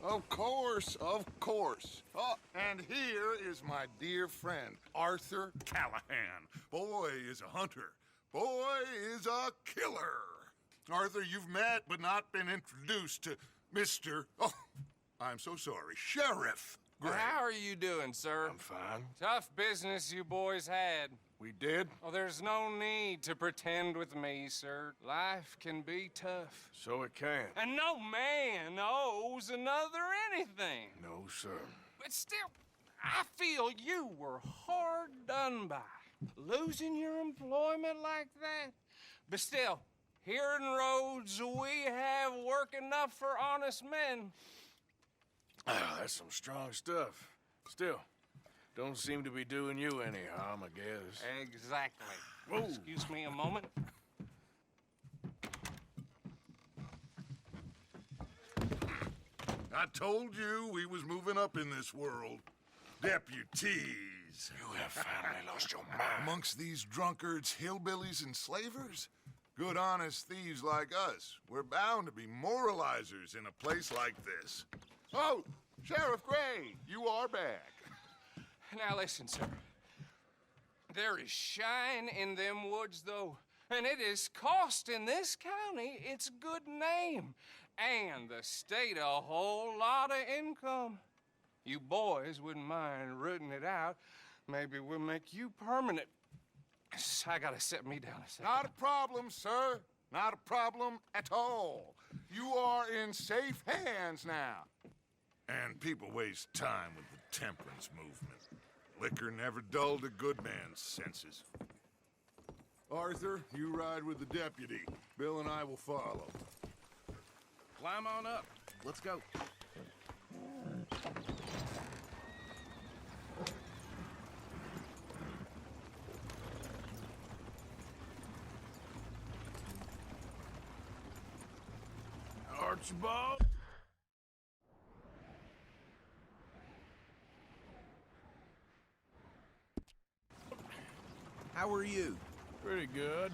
Of course, of course. Oh, and here is my dear friend, Arthur Callahan. Boy is a hunter. Boy is a killer. Arthur, you've met but not been introduced to Mr. Oh, I'm so sorry, Sheriff Gray. How are you doing, sir? I'm fine. Tough business you boys had. We did? Well, there's no need to pretend with me, sir. Life can be tough. So it can. And no man owes another anything. No, sir. But still, I feel you were hard done by. Losing your employment like that. But still, here in Rhodes, we have work enough for honest men. Ah, that's some strong stuff. Still, don't seem to be doing you any harm, I guess. Exactly. Whoa. Excuse me a moment. I told you we was moving up in this world. Deputies. You have finally lost your mind. Amongst these drunkards, hillbillies, and slavers? Good honest thieves like us. We're bound to be moralizers in a place like this. Oh, Sheriff Gray, you are back. Now listen, sir. There is shine in them woods, though, and it is costing this county its good name, and the state a whole lot of income. You boys wouldn't mind rooting it out. Maybe we'll make you permanent. I gotta sit me down a second. Not a problem, sir. Not a problem at all. You are in safe hands now. And people waste time with the temperance movement. Liquor never dulled a good man's senses. Arthur, you ride with the deputy. Bill and I will follow. Climb on up. Let's go. Archibald? How are you? Pretty good.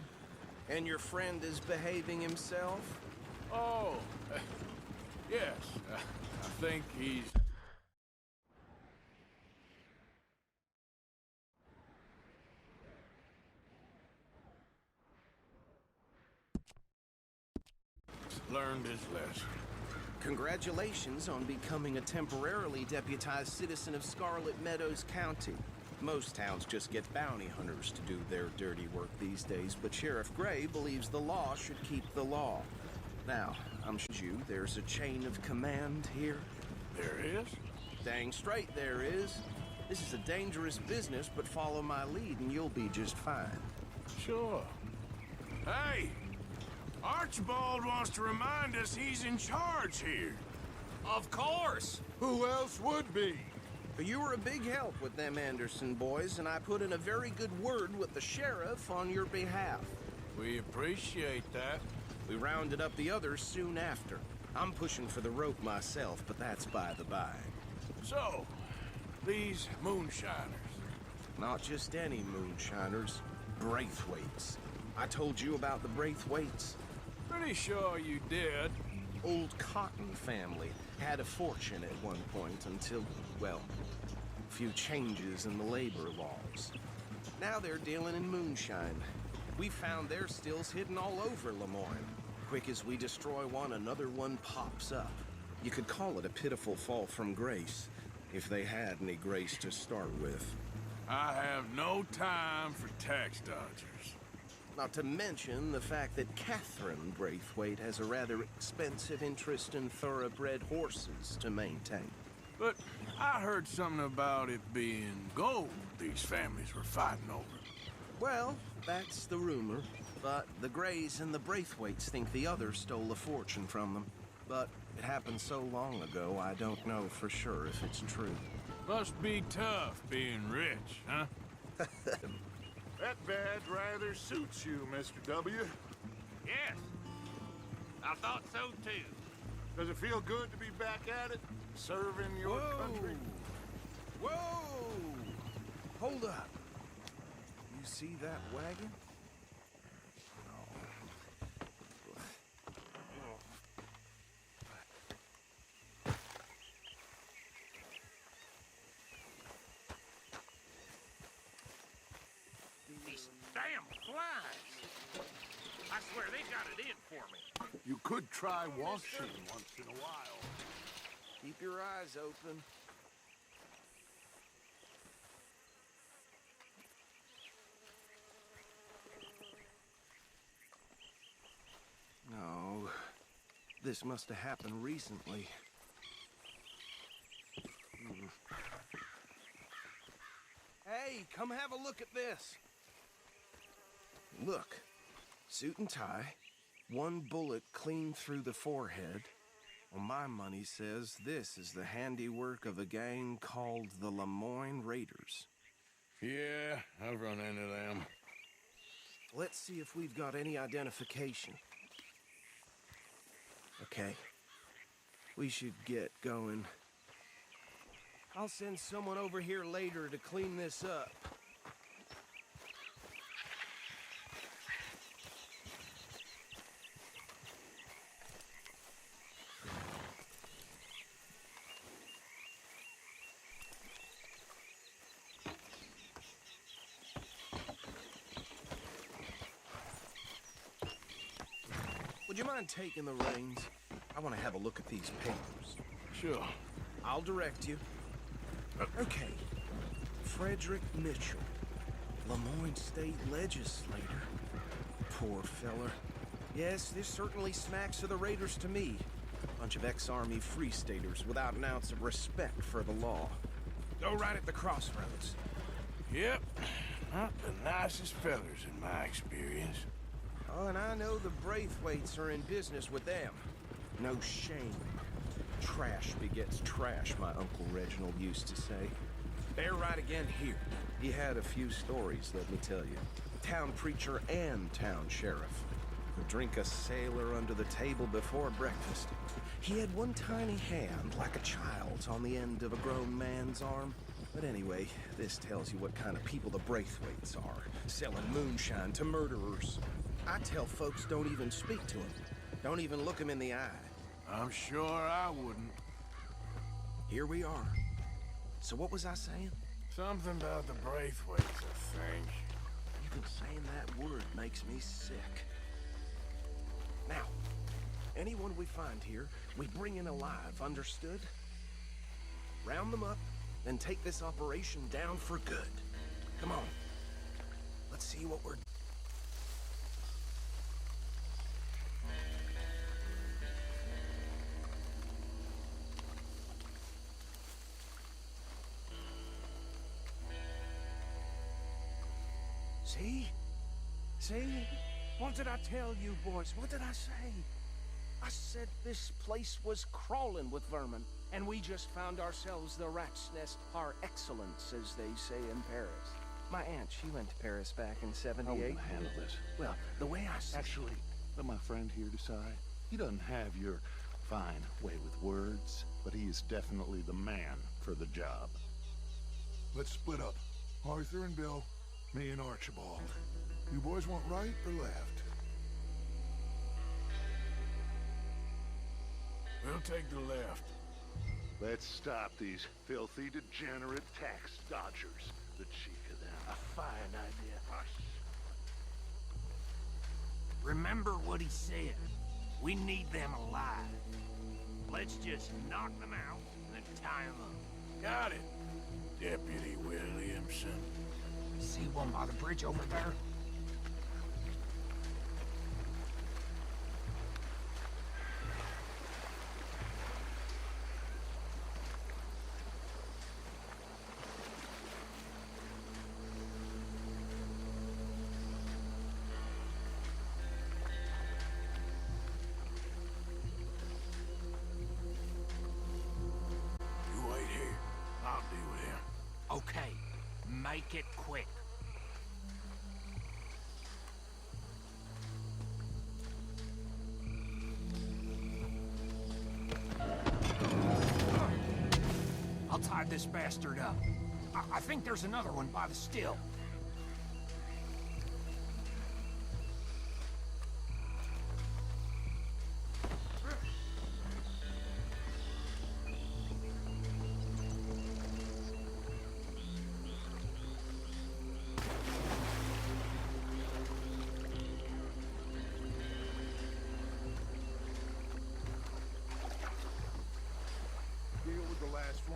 And your friend is behaving himself? Oh, yes. I think he's... learned his lesson. Congratulations on becoming a temporarily deputized citizen of Scarlet Meadows County. Most towns just get bounty hunters to do their dirty work these days, but Sheriff Gray believes the law should keep the law. Now, I'm sure you there's a chain of command here. There is? Dang straight there is. This is a dangerous business, but follow my lead and you'll be just fine. Sure. Hey! Archibald wants to remind us he's in charge here. Of course! Who else would be? You were a big help with them Anderson boys, and I put in a very good word with the sheriff on your behalf. We appreciate that. We rounded up the others soon after. I'm pushing for the rope myself, but that's by the by. So, these moonshiners. Not just any moonshiners, Braithwaites. I told you about the Braithwaites. Pretty sure you did. Old Cotton family had a fortune at one point until, well, a few changes in the labor laws. Now they're dealing in moonshine. We found their stills hidden all over Lemoyne. Quick as we destroy one, another one pops up. You could call it a pitiful fall from grace, if they had any grace to start with. I have no time for tax dodgers. Not to mention the fact that Catherine Braithwaite has a rather expensive interest in thoroughbred horses to maintain. But I heard something about it being gold these families were fighting over. Well, that's the rumor. But the Grays and the Braithwaites think the others stole a fortune from them. But it happened so long ago, I don't know for sure if it's true. Must be tough being rich, huh? That badge rather suits you, Mr. W. Yes. I thought so, too. Does it feel good to be back at it? Serving your country? Whoa! Hold up. You see that wagon? got it in for me. You could try washing once in a while. Keep your eyes open. No, this must have happened recently. Hey, come have a look at this. Look, suit and tie, one bullet clean through the forehead. Well, my money says this is the handiwork of a gang called the Lemoyne Raiders. Yeah, I've run into them. Let's see if we've got any identification. Okay, we should get going. I'll send someone over here later to clean this up. Would you mind taking the reins? I want to have a look at these papers. Sure. I'll direct you. Okay. Frederick Mitchell, Lemoyne State Legislator. Poor feller. Yes, this certainly smacks of the Raiders to me. Bunch of ex-Army Free Staters without an ounce of respect for the law. Go right at the crossroads. Yep. Not the nicest fellers in my experience. Oh, and I know the Braithwaites are in business with them. No shame. Trash begets trash, my Uncle Reginald used to say. They're right again here. He had a few stories, let me tell you. Town preacher and town sheriff. Could drink a sailor under the table before breakfast. He had one tiny hand, like a child's, on the end of a grown man's arm. But anyway, this tells you what kind of people the Braithwaites are. Selling moonshine to murderers. I tell folks don't even speak to him. Don't even look him in the eye. I'm sure I wouldn't. Here we are. So what was I saying? Something about the Braithwaites, I think. Even saying that word makes me sick. Now, anyone we find here, we bring in alive, understood? Round them up, then take this operation down for good. Come on. Let's see what we're... See? See? What did I tell you, boys? What did I say? I said this place was crawling with vermin, and we just found ourselves the rat's nest par excellence, as they say in Paris. My aunt, she went to Paris back in How are we '78. gonna handle this? Well, the way I see... Actually, let my friend here decide. He doesn't have your fine way with words, but he is definitely the man for the job. Let's split up. Arthur and Bill, me and Archibald. You boys want right or left? We'll take the left. Let's stop these filthy, degenerate tax dodgers. The cheek of them. A fine idea. Hush. Remember what he said. We need them alive. Let's just knock them out and then tie them up. Got it, Deputy Williamson. See one by the bridge over there? You wait here. I'll deal with him. Okay, make it quick. I'll tie this bastard up. I think there's another one by the still.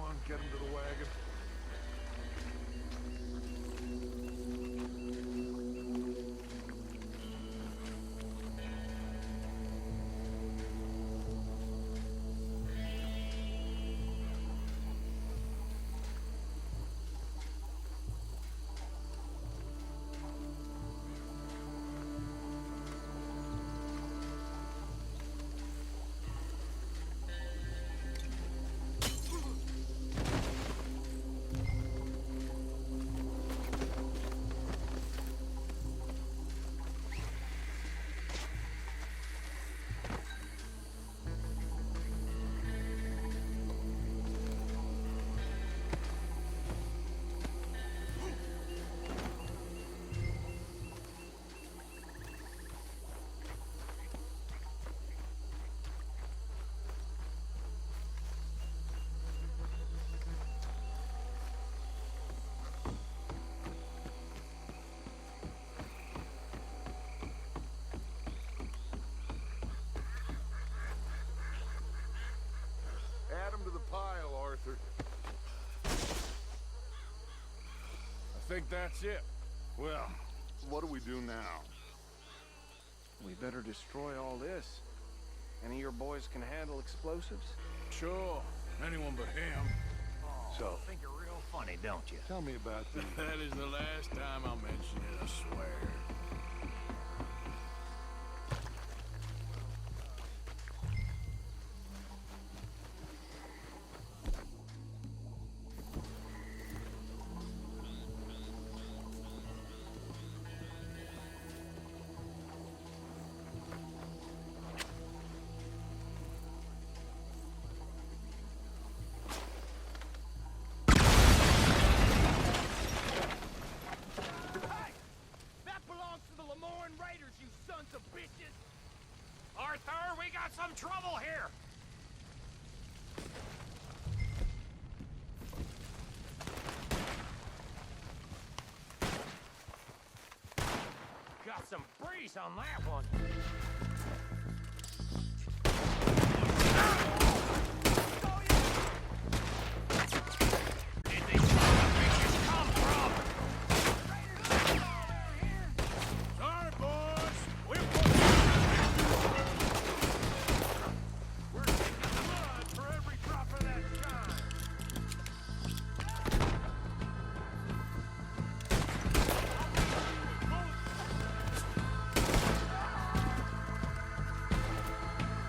on, get him to the wagon. Add him to the pile, Arthur. I think that's it. Well, what do we do now? We better destroy all this. Any of your boys can handle explosives? Sure, anyone but him. So, Think you're real funny, don't you? tell me about the... That is the last time I'll mention it, I swear. Arthur, we got some trouble here! Got some breeze on that one. Did these bitches come from? Sorry, boys. We're taking blood for every drop of that shine.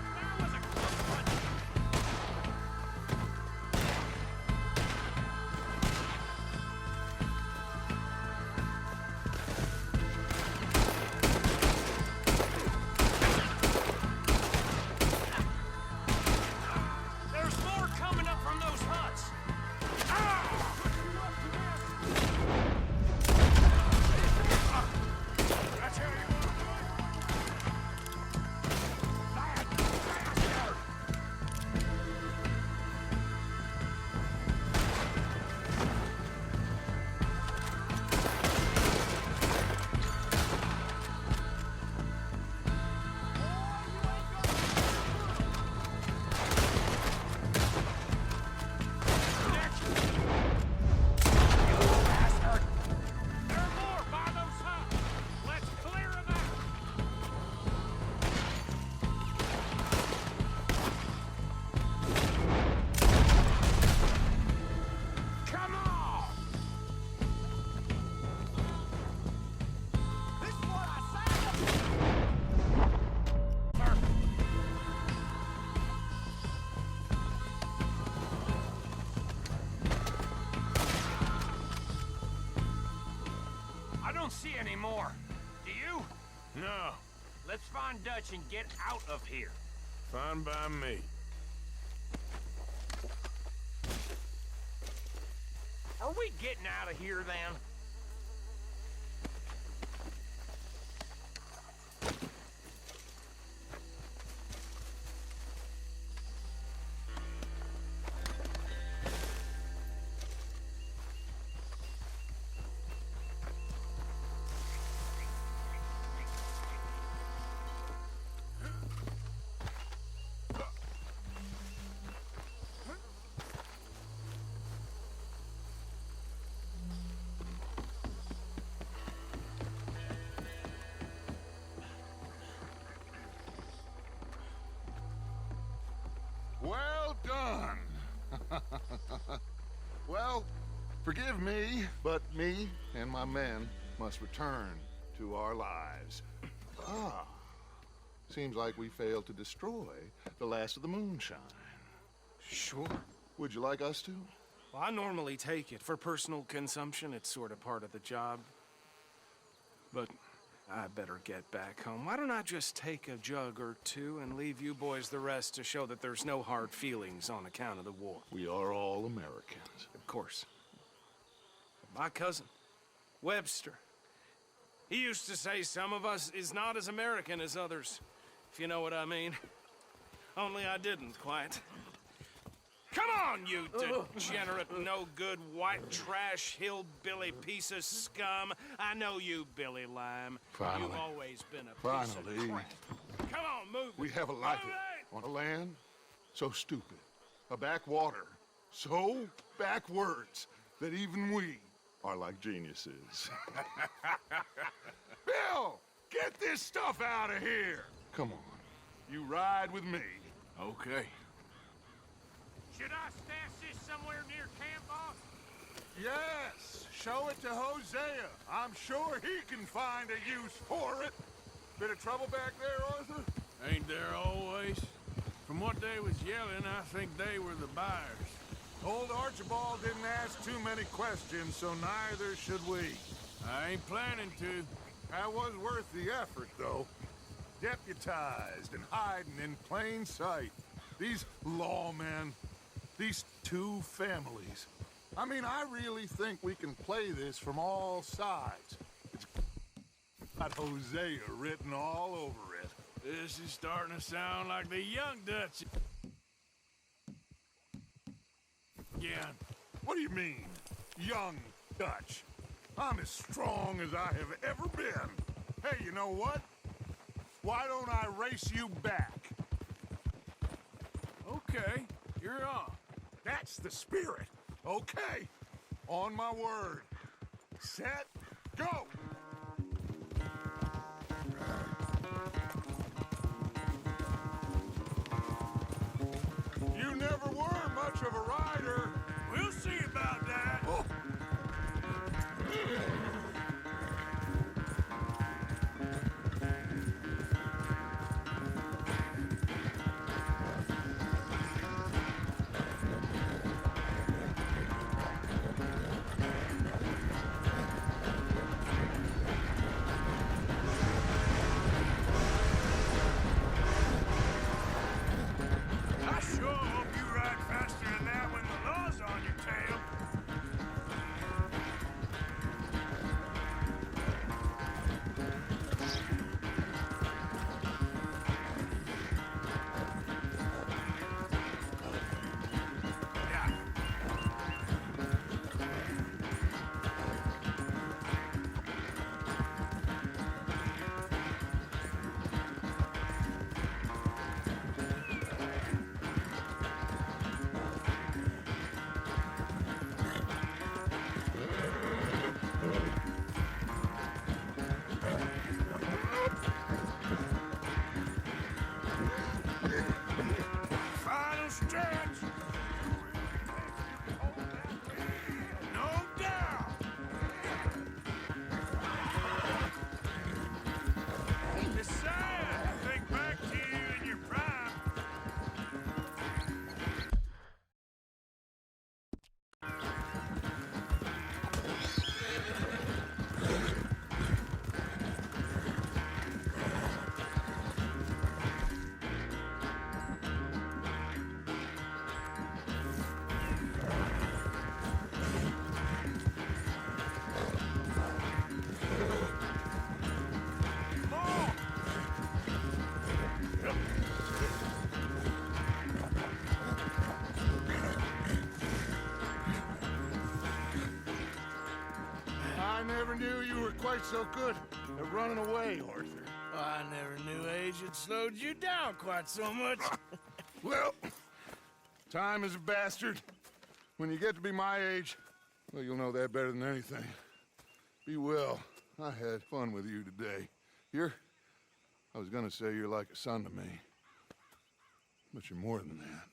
That was a close one. There's more coming up from those huts. That's how you want to do it? That bastard! Bastard! There are more by those huts. Let's clear them out. Come on! This is what I signed up for. I don't see any more. Do you? No. Let's find Dutch and get out of here. Fine by me. Are we getting out of here then? Well, forgive me, but me and my men must return to our lives. Ah. Seems like we failed to destroy the last of the moonshine. Sure. Would you like us to? Well, I normally take it. For personal consumption, it's sort of part of the job. But I better get back home. Why don't I just take a jug or two and leave you boys the rest to show that there's no hard feelings on account of the war? We are all Americans. Of course. My cousin, Webster, he used to say some of us is not as American as others, if you know what I mean. Only I didn't quite. Come on, you degenerate, no-good, white trash, hillbilly piece of scum. I know you, Billy Lime. Finally. You've always been a piece of crap. Come on, move it. We haven't liked Move it. On a land so stupid, a backwater so backwards that even we are like geniuses. Bill, get this stuff out of here. Come on, you ride with me. Okay. Should I stash this somewhere near camp, boss? Yes, show it to Hosea. I'm sure he can find a use for it. Bit of trouble back there, Arthur? Ain't there always? From what they was yelling, I think they were the buyers. Old Archibald didn't ask too many questions, so neither should we. I ain't planning to. That was worth the effort, though. Deputized and hiding in plain sight. These lawmen, these two families. I mean, I really think we can play this from all sides. It's got Hosea written all over it. This is starting to sound like the Young Dutch again. What do you mean, young Dutch? I'm as strong as I have ever been. Hey, you know what? Why don't I race you back? Okay, you're on. That's the spirit. Okay. On my word. Set, go! You never were much of a rider. We'll see about that. Oh. I sure hope you ride faster than that when the law's on your tail. Final stretch. No doubt. It's sad to think back to you in your prime. I never knew you were quite so good at running away, Arthur. I never knew age had slowed you down quite so much. Well, time is a bastard. When you get to be my age, well, you'll know that better than anything. Be well. I had fun with you today. I was gonna say you're like a son to me, but you're more than that.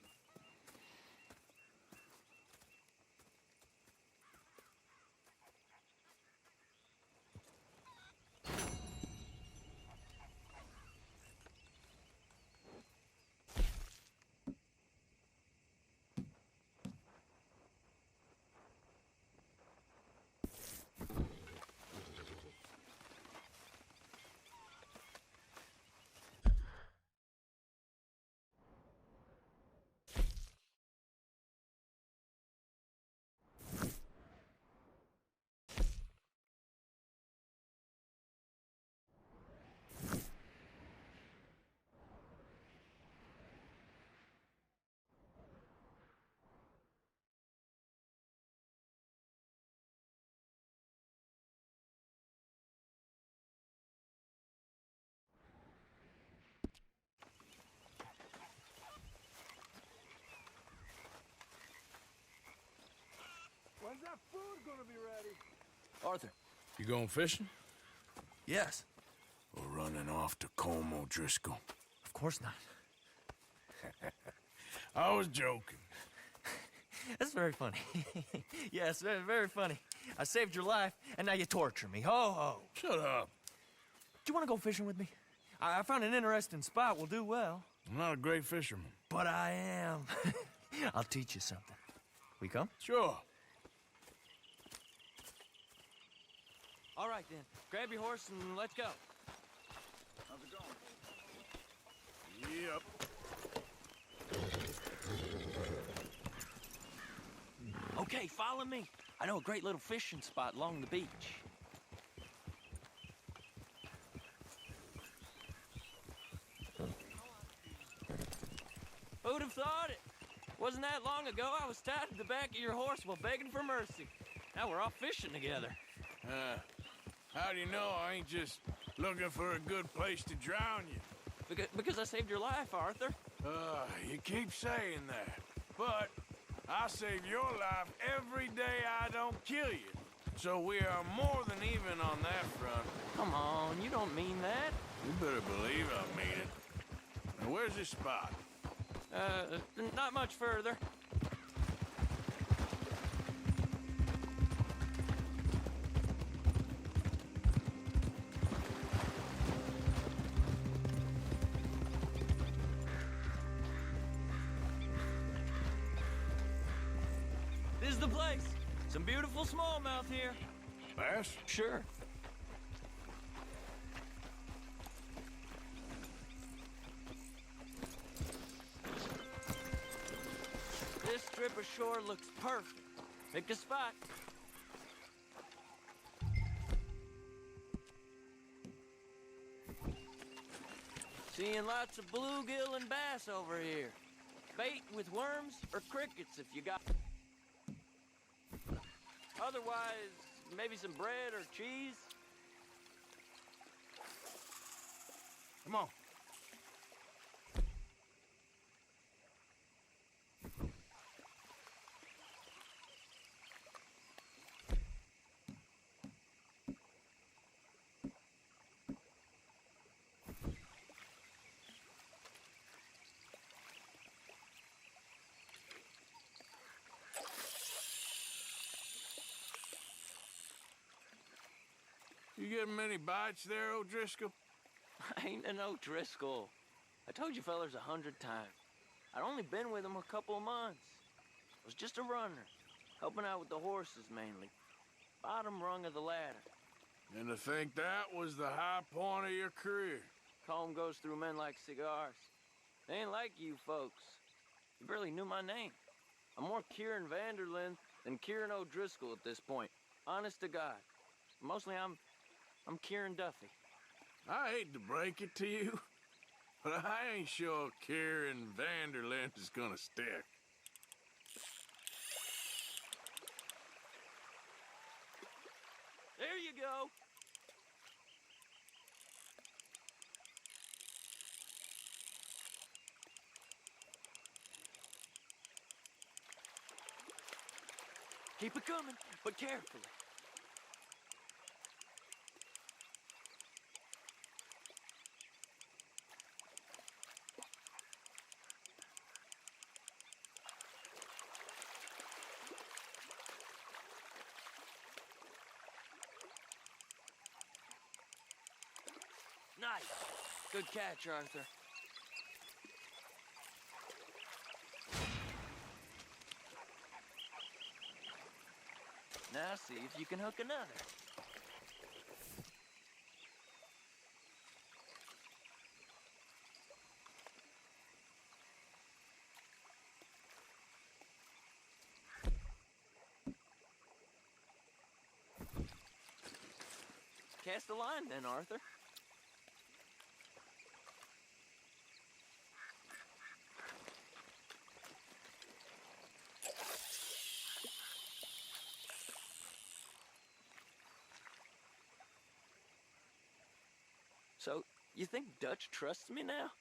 Arthur. You going fishing? Yes. Or running off to Colm O'Driscoll? Of course not. I was joking. That's very funny. Yes, very, very funny. I saved your life, and now you torture me. Ho, ho. Shut up. Do you want to go fishing with me? I found an interesting spot. We'll do well. I'm not a great fisherman. But I am. I'll teach you something. We come? Sure. All right, then. Grab your horse and let's go. How's it going? Yep. Okay, follow me. I know a great little fishing spot along the beach. Who'd have thought it? Wasn't that long ago I was tied to the back of your horse while begging for mercy. Now we're off fishing together. How do you know I ain't just looking for a good place to drown you? Because I saved your life, Arthur. You keep saying that. But I save your life every day I don't kill you. So we are more than even on that front. Come on, you don't mean that. You better believe I mean it. Now where's this spot? Not much further. This is the place. Some beautiful smallmouth here. Bass? Sure. This strip of shore looks perfect. Pick a spot. Seeing lots of bluegill and bass over here. Bait with worms or crickets if you got. Otherwise, maybe some bread or cheese. Come on. You getting many bites there, O'Driscoll? I ain't an O'Driscoll. I told you fellers 100 times. I'd only been with him a couple of months. I was just a runner, helping out with the horses mainly. Bottom rung of the ladder. And to think that was the high point of your career. Colm goes through men like cigars. They ain't like you folks. You barely knew my name. I'm more Kieran Vanderlyn than Kieran O'Driscoll at this point. Honest to God. Mostly I'm Kieran Duffy. I hate to break it to you, but I ain't sure Kieran Vanderlyn is gonna stick. There you go. Keep it coming, but carefully. Nice. Good catch, Arthur. Now see if you can hook another. Cast a line then, Arthur. So, you think Dutch trusts me now?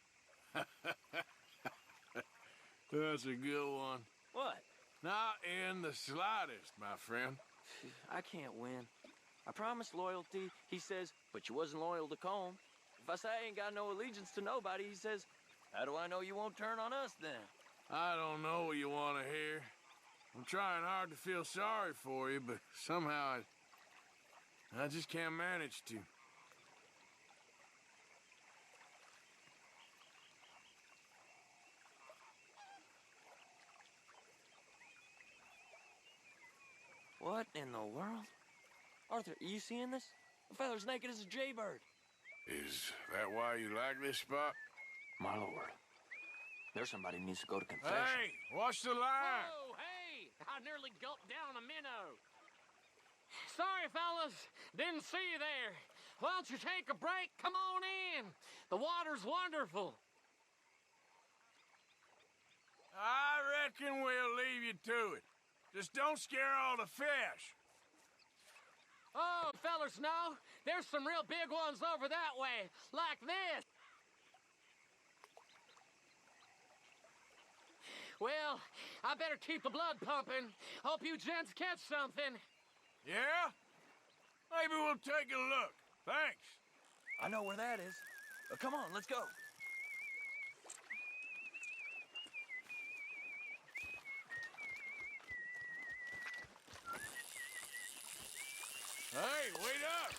That's a good one. What? Not in the slightest, my friend. I can't win. I promised loyalty, he says, but you wasn't loyal to Colm. If I say I ain't got no allegiance to nobody, he says, how do I know you won't turn on us then? I don't know what you want to hear. I'm trying hard to feel sorry for you, but somehow I just can't manage to. What in the world? Arthur, are you seeing this? The fella's naked as a jaybird. Is that why you like this spot? My lord. There's somebody who needs to go to confession. Hey, watch the line! Whoa, hey! I nearly gulped down a minnow. Sorry, fellas. Didn't see you there. Why don't you take a break? Come on in. The water's wonderful. I reckon we'll leave you to it. Just don't scare all the fish. Oh, fellas, no. There's some real big ones over that way, like this. Well, I better keep the blood pumping. Hope you gents catch something. Yeah? Maybe we'll take a look. Thanks. I know where that is. Come on, let's go. Hey, wait up!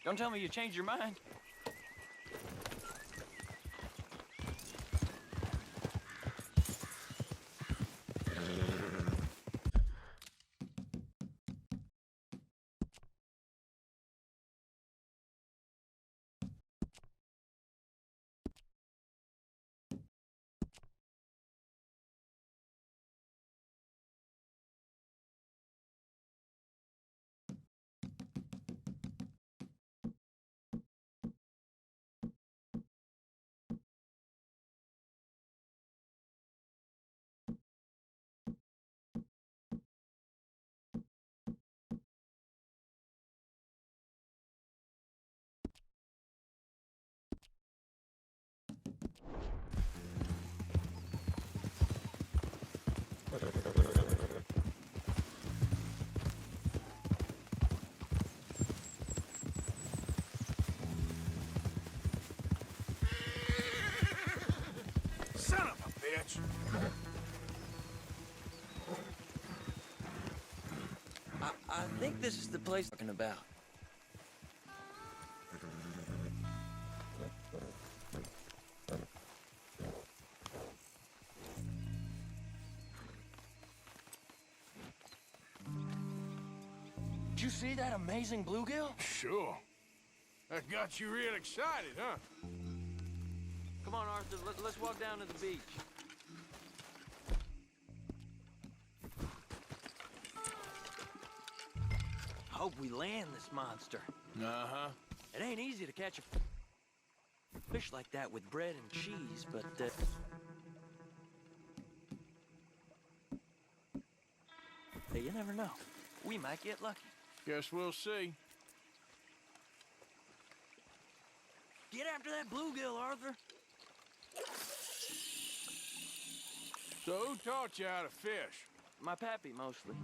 Don't tell me you changed your mind. Son of a bitch! I think this is the place I'm talking about. Did you see that amazing bluegill? Sure. That got you real excited, huh? Come on, Arthur, let's walk down to the beach. Hope we land this monster. Uh-huh. It ain't easy to catch a fish like that with bread and cheese, but, hey, you never know. We might get lucky. Guess we'll see. Get after that bluegill, Arthur. So who taught you how to fish? My pappy, mostly.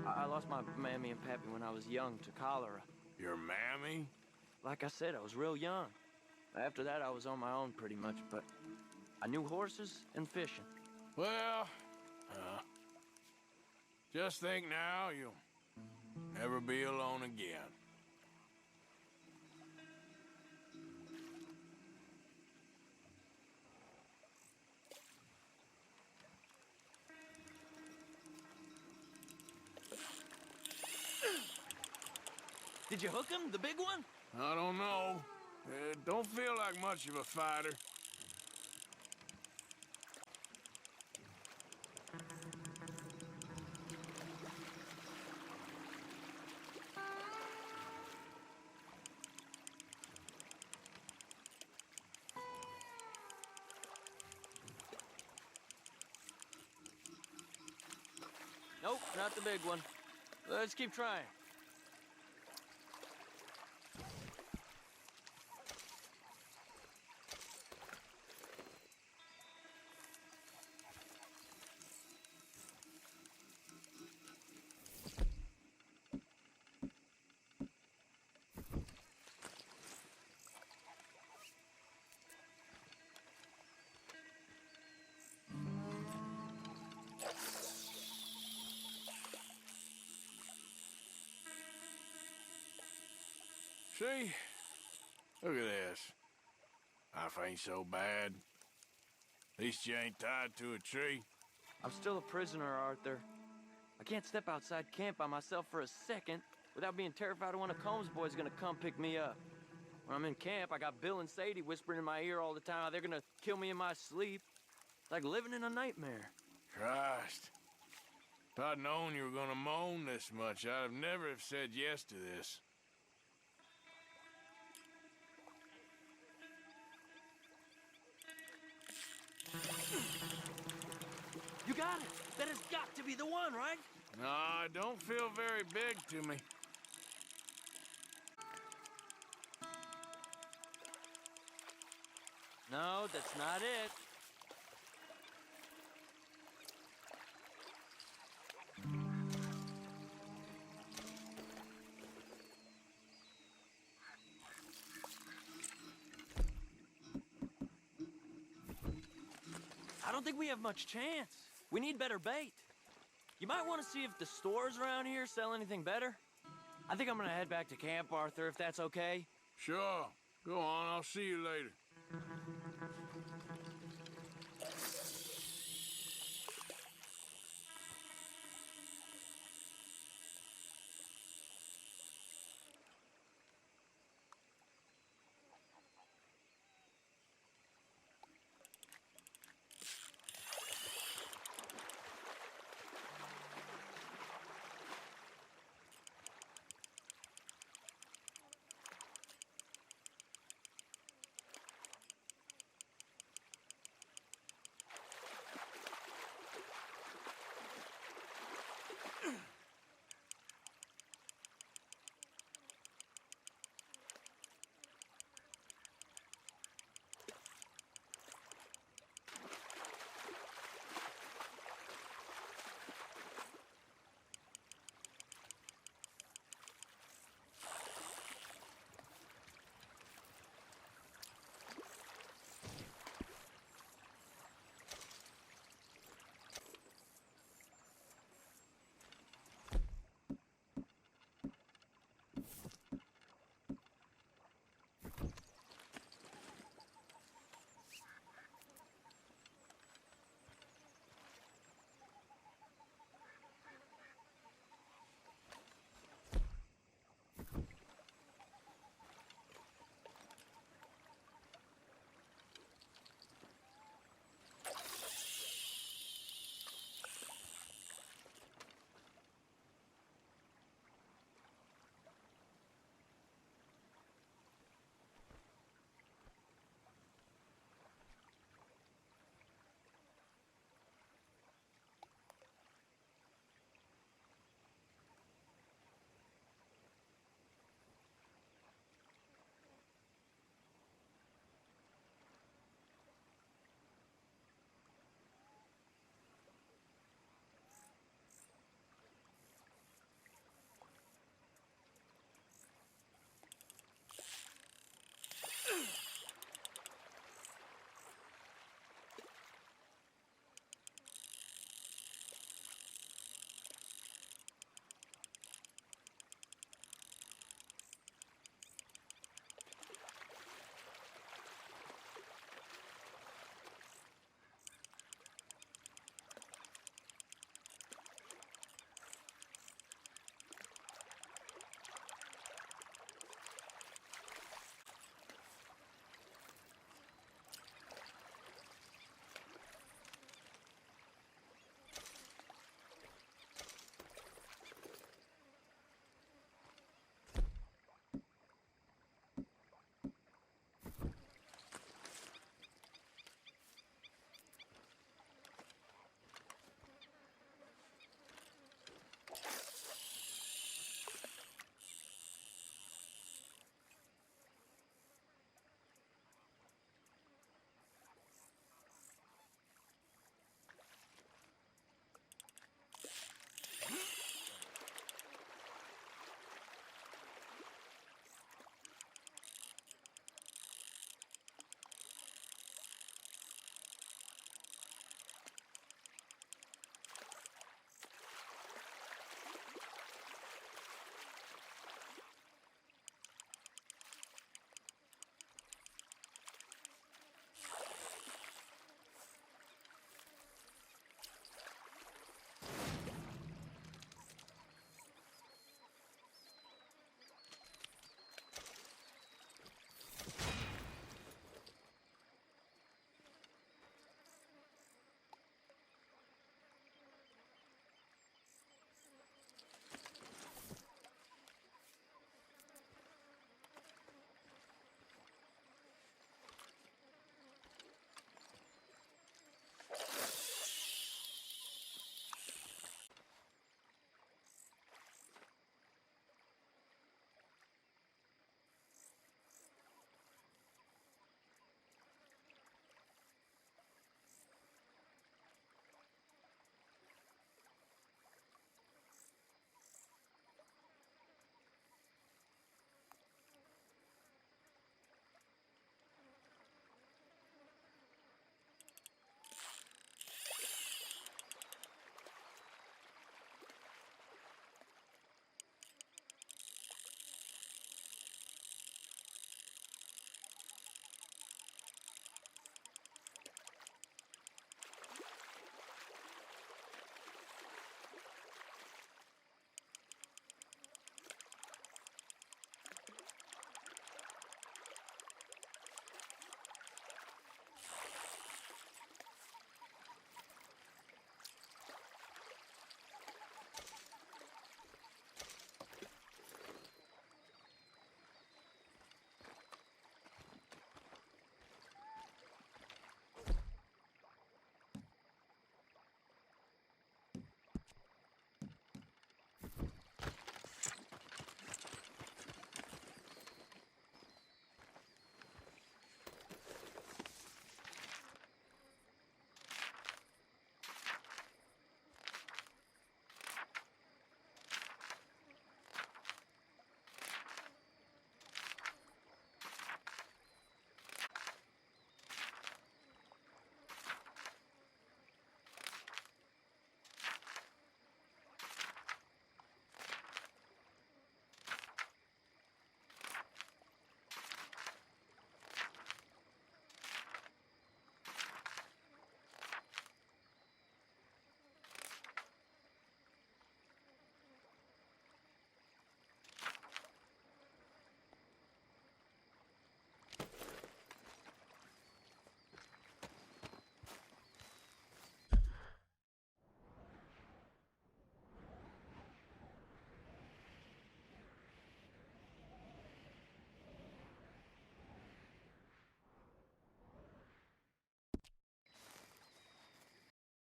I lost my mammy and pappy when I was young to cholera. Your mammy? Like I said, I was real young. After that, I was on my own pretty much, but I knew horses and fishing. Well, just think now you'll never be alone again. Did you hook him, the big one? I don't know. Don't feel like much of a fighter. Nope, not the big one. Let's keep trying. See? Look at this. Life ain't so bad. At least you ain't tied to a tree. I'm still a prisoner, Arthur. I can't step outside camp by myself for a second without being terrified one of Combs' boys gonna come pick me up. When I'm in camp, I got Bill and Sadie whispering in my ear all the time how they're gonna kill me in my sleep. It's like living in a nightmare. Christ. If I'd known you were gonna moan this much, I'd have never have said yes to this. You got it! That has got to be the one, right? No, it don't feel very big to me. No, that's not it. I don't think we have much chance. We need better bait. You might want to see if the stores around here sell anything better. I think I'm gonna head back to camp, Arthur, if that's okay. Sure. Go on, I'll see you later.